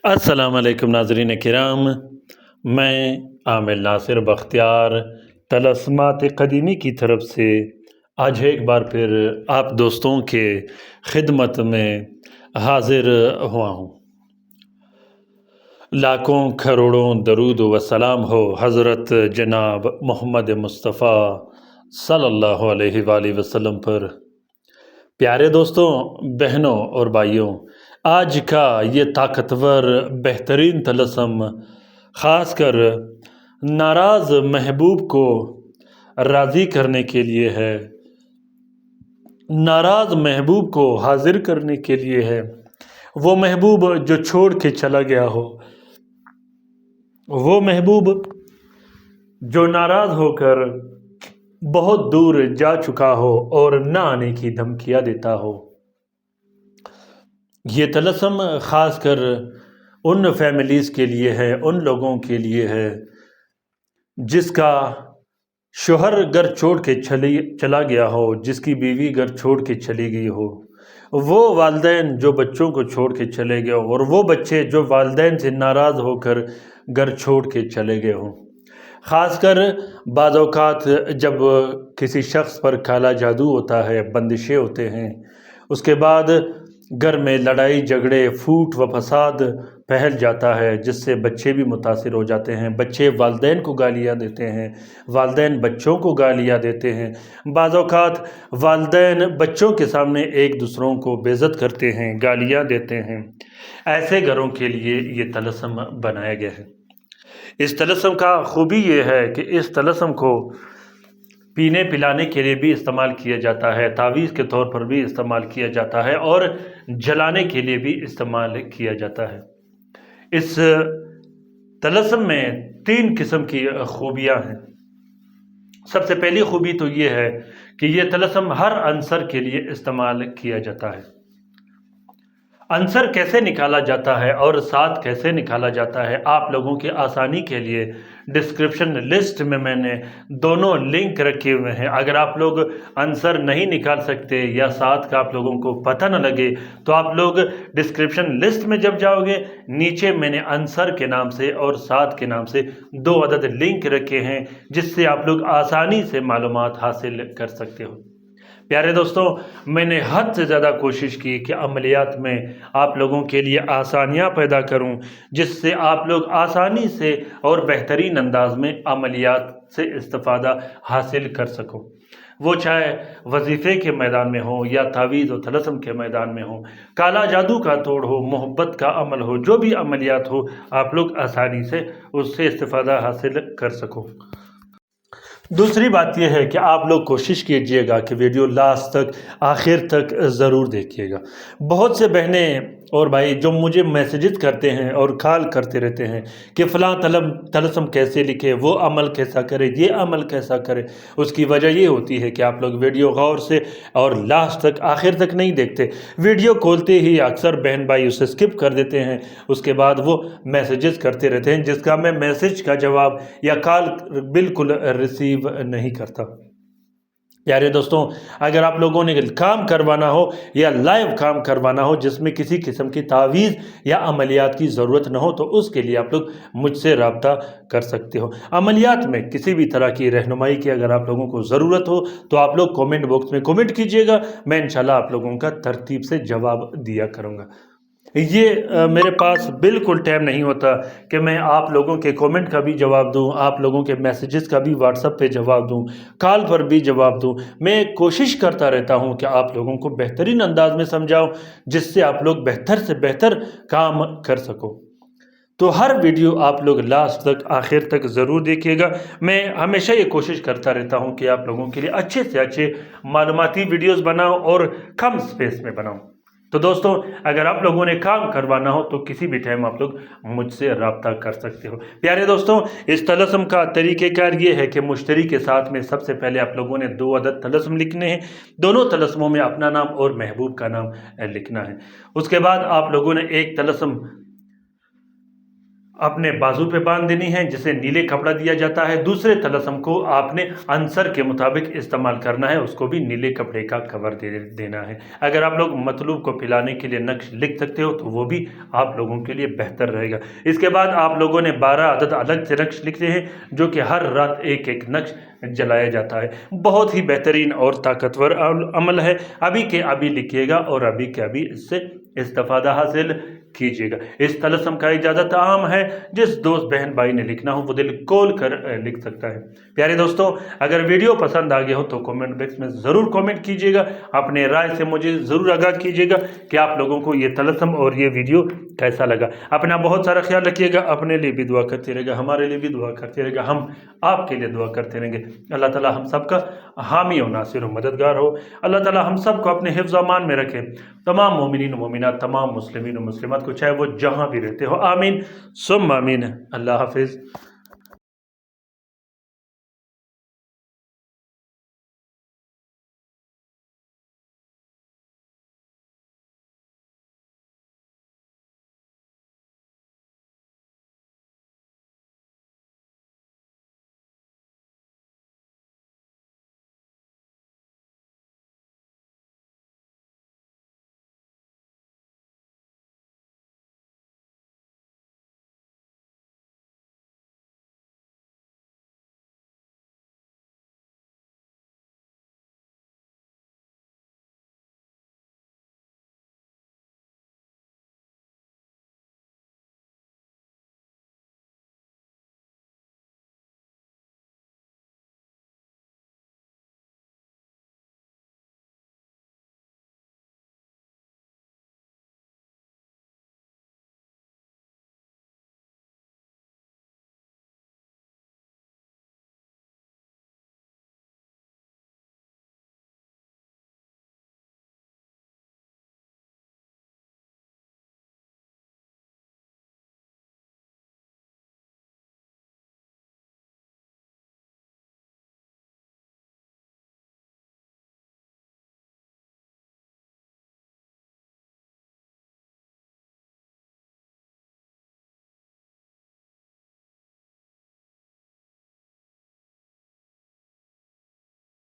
السلام علیکم ناظرین کرام، میں عامر ناصر بختیار طلسمات قدیمی کی طرف سے آج ایک بار پھر آپ دوستوں کے خدمت میں حاضر ہوا ہوں۔ لاکھوں کروڑوں درود و سلام ہو حضرت جناب محمد مصطفیٰ صلی اللہ علیہ وآلہ وسلم پر۔ پیارے دوستوں، بہنوں اور بھائیوں، آج کا یہ طاقتور بہترین طلسم خاص کر ناراض محبوب کو راضی کرنے کے لیے ہے، ناراض محبوب کو حاضر کرنے کے لیے ہے۔ وہ محبوب جو چھوڑ کے چلا گیا ہو، وہ محبوب جو ناراض ہو کر بہت دور جا چکا ہو اور نہ آنے کی دھمکیاں دیتا ہو۔ یہ طلسم خاص کر ان فیملیز کے لیے ہے، ان لوگوں کے لیے ہے جس کا شوہر گھر چھوڑ کے چلا گیا ہو، جس کی بیوی گھر چھوڑ کے چلی گئی ہو، وہ والدین جو بچوں کو چھوڑ کے چلے گئے ہو، اور وہ بچے جو والدین سے ناراض ہو کر گھر چھوڑ کے چلے گئے ہوں۔ خاص کر بعض اوقات جب کسی شخص پر کالا جادو ہوتا ہے، بندشیں ہوتے ہیں، اس کے بعد گھر میں لڑائی جھگڑے پھوٹ و فساد پھیل جاتا ہے، جس سے بچے بھی متاثر ہو جاتے ہیں۔ بچے والدین کو گالیاں دیتے ہیں، والدین بچوں کو گالیاں دیتے ہیں، بعض اوقات والدین بچوں کے سامنے ایک دوسروں کو بے عزت کرتے ہیں، گالیاں دیتے ہیں۔ ایسے گھروں کے لیے یہ طلسم بنایا گیا ہے۔ اس طلسم کا خوبی یہ ہے کہ اس طلسم کو پینے پلانے کے لیے بھی استعمال کیا جاتا ہے، تعویذ کے طور پر بھی استعمال کیا جاتا ہے، اور جلانے کے لیے بھی استعمال کیا جاتا ہے۔ اس طلسم میں 3 قسم کی خوبیاں ہیں۔ سب سے پہلی خوبی تو یہ ہے کہ یہ طلسم ہر عنصر کے لیے استعمال کیا جاتا ہے۔ عنصر کیسے نکالا جاتا ہے اور ساتھ کیسے نکالا جاتا ہے، آپ لوگوں کی آسانی کے لیے ڈسکرپشن لسٹ میں میں نے دونوں لنک رکھے ہوئے ہیں۔ اگر آپ لوگ عنصر نہیں نکال سکتے یا ساتھ کا آپ لوگوں کو پتہ نہ لگے تو آپ لوگ ڈسکرپشن لسٹ میں جب جاؤ گے، نیچے میں نے عنصر کے نام سے اور ساتھ کے نام سے 2 عدد لنک رکھے ہیں، جس سے آپ لوگ آسانی سے معلومات حاصل کر سکتے ہو۔ پیارے دوستوں، میں نے حد سے زیادہ کوشش کی کہ عملیات میں آپ لوگوں کے لیے آسانیاں پیدا کروں، جس سے آپ لوگ آسانی سے اور بہترین انداز میں عملیات سے استفادہ حاصل کر سکو۔ وہ چاہے وظیفے کے میدان میں ہو یا تعویذ و طلسم کے میدان میں ہو، کالا جادو کا توڑ ہو، محبت کا عمل ہو، جو بھی عملیات ہو، آپ لوگ آسانی سے اس سے استفادہ حاصل کر سکو۔ دوسری بات یہ ہے کہ آپ لوگ کوشش کیجئے گا کہ ویڈیو لاسٹ تک، آخر تک ضرور دیکھیے گا۔ بہت سے بہنیں اور بھائی جو مجھے میسیجز کرتے ہیں اور کال کرتے رہتے ہیں کہ فلاں طلسم کیسے لکھے، وہ عمل کیسا کرے، یہ عمل کیسا کرے، اس کی وجہ یہ ہوتی ہے کہ آپ لوگ ویڈیو غور سے اور لاسٹ تک، آخر تک نہیں دیکھتے۔ ویڈیو کھولتے ہی اکثر بہن بھائی اسے سکپ کر دیتے ہیں، اس کے بعد وہ میسیجز کرتے رہتے ہیں، جس کا میں میسیج کا جواب یا کال بالکل ریسیو نہیں کرتا۔ پیارے دوستوں، اگر آپ لوگوں نے کام کروانا ہو یا لائیو کام کروانا ہو جس میں کسی قسم کی تعویذ یا عملیات کی ضرورت نہ ہو، تو اس کے لیے آپ لوگ مجھ سے رابطہ کر سکتے ہو۔ عملیات میں کسی بھی طرح کی رہنمائی کی اگر آپ لوگوں کو ضرورت ہو تو آپ لوگ کومنٹ باکس میں کومنٹ کیجئے گا، میں انشاءاللہ آپ لوگوں کا ترتیب سے جواب دیا کروں گا۔ یہ میرے پاس بالکل ٹائم نہیں ہوتا کہ میں آپ لوگوں کے کومنٹ کا بھی جواب دوں، آپ لوگوں کے میسیجز کا بھی واٹس ایپ پہ جواب دوں، کال پر بھی جواب دوں۔ میں کوشش کرتا رہتا ہوں کہ آپ لوگوں کو بہترین انداز میں سمجھاؤں، جس سے آپ لوگ بہتر سے بہتر کام کر سکو۔ تو ہر ویڈیو آپ لوگ لاسٹ تک، آخر تک ضرور دیکھیے گا۔ میں ہمیشہ یہ کوشش کرتا رہتا ہوں کہ آپ لوگوں کے لیے اچھے سے اچھے معلوماتی ویڈیوز بناؤں اور کم سپیس میں بناؤں۔ تو دوستوں، اگر آپ لوگوں نے کام کروانا ہو تو کسی بھی ٹائم آپ لوگ مجھ سے رابطہ کر سکتے ہو۔ پیارے دوستوں، اس طلسم کا طریقہ کار یہ ہے کہ مشتری کے ساتھ میں سب سے پہلے آپ لوگوں نے 2 عدد طلسم لکھنے ہیں، دونوں طلسموں میں اپنا نام اور محبوب کا نام لکھنا ہے۔ اس کے بعد آپ لوگوں نے ایک طلسم اپنے بازو پہ باندھ دینی ہے، جسے نیلے کپڑا دیا جاتا ہے۔ دوسرے طلسم کو آپ نے عنصر کے مطابق استعمال کرنا ہے، اس کو بھی نیلے کپڑے کا کور دینا ہے۔ اگر آپ لوگ مطلوب کو پلانے کے لیے نقش لکھ سکتے ہو تو وہ بھی آپ لوگوں کے لیے بہتر رہے گا۔ اس کے بعد آپ لوگوں نے 12 عدد الگ سے نقش لکھنے ہیں، جو کہ ہر رات ایک ایک نقش جلایا جاتا ہے۔ بہت ہی بہترین اور طاقتور عمل ہے، ابھی کے ابھی لکھیے گا اور ابھی کے ابھی اس سے استفادہ حاصل کیجیے گا۔ اس طلسم کا اجازت عام ہے، جس دوست بہن بھائی نے لکھنا ہو وہ دل کھول کر لکھ سکتا ہے۔ پیارے دوستوں، اگر ویڈیو پسند آ گیا ہو تو کامنٹ باکس میں ضرور کامنٹ کیجیے گا، اپنے رائے سے مجھے ضرور آگاہ کیجیے گا کہ آپ لوگوں کو یہ طلسم اور یہ ویڈیو کیسا لگا۔ اپنا بہت سارا خیال رکھیے گا، اپنے لیے بھی دعا کرتے رہے گا، ہمارے لیے بھی دعا کرتے رہے گا، ہم آپ کے لیے دعا کرتے رہیں گے۔ اللہ تعالی ہم سب کا حامی و ناصر و مددگار ہو۔ اللہ تعالی ہم سب کو اپنے حفظ و امان میں رکھے، تمام مومنین و مومنات، تمام مسلمین و مسلمات کو، چاہے وہ جہاں بھی رہتے ہو۔ آمین ثم آمین۔ اللہ حافظ۔